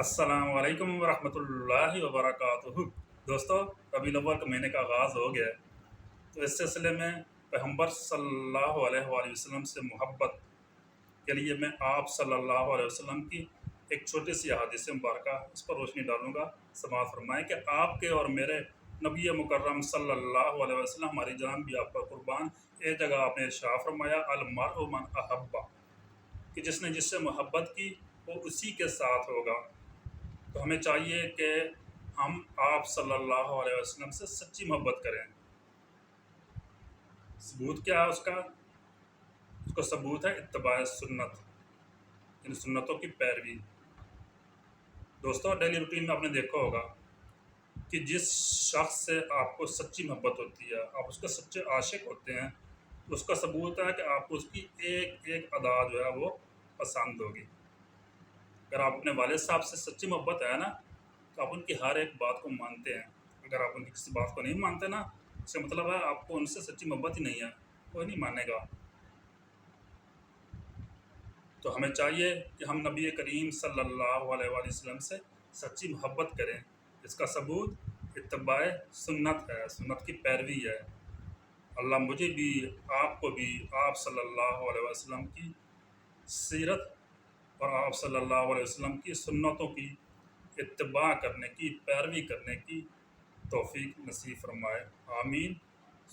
السلام علیکم ورحمۃ اللہ وبرکاتہ۔ دوستو، ربیع الاول کا مہینے کا آغاز ہو گیا ہے، تو اس سلسلے میں پیغمبر صلی اللہ علیہ وآلہ وسلم سے محبت کے لیے میں آپ صلی اللہ علیہ وسلم کی ایک چھوٹی سی حدیث مبارکہ اس پر روشنی ڈالوں گا۔ سماعت فرمائیں کہ آپ کے اور میرے نبی مکرم صلی اللہ علیہ وسلم، ہماری جان بھی آپ پر قربان، ایک جگہ آپ نے ارشاد فرمایا المرء من احبہ، کہ جس نے جس سے محبت کی وہ اسی کے ساتھ ہوگا۔ تو ہمیں چاہیے کہ ہم آپ صلی اللہ علیہ وسلم سے سچی محبت کریں۔ ثبوت کیا ہے اس کا ثبوت ہے اتباع سنت، ان سنتوں کی پیروی۔ دوستوں، ڈیلی روٹین میں آپ نے دیکھا ہوگا کہ جس شخص سے آپ کو سچی محبت ہوتی ہے، آپ اس کے سچے عاشق ہوتے ہیں، تو اس کا ثبوت ہے کہ آپ کو اس کی ایک ایک ادا جو ہے وہ پسند ہوگی۔ اگر آپ اپنے والد صاحب سے سچی محبت ہے نا، تو آپ ان کی ہر ایک بات کو مانتے ہیں۔ اگر آپ ان کی کسی بات کو نہیں مانتے نا، اس کا مطلب ہے آپ کو ان سے سچی محبت ہی نہیں ہے، کوئی نہیں مانے گا۔ تو ہمیں چاہیے کہ ہم نبی کریم صلی اللہ علیہ وآلہ وسلم سے سچی محبت کریں۔ اس کا ثبوت اتباع سنت ہے، سنت کی پیروی ہے۔ اللہ مجھے بھی، آپ کو بھی آپ صلی اللہ علیہ وسلم کی سیرت اور آپ صلی اللہ علیہ وسلم کی سنتوں کی اتباع کرنے کی، پیروی کرنے کی توفیق نصیب فرمائے۔ آمین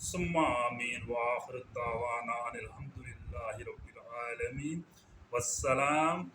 ثم آمین۔ وآخر دعوانا ان الحمد للہ رب العالمین۔ والسلام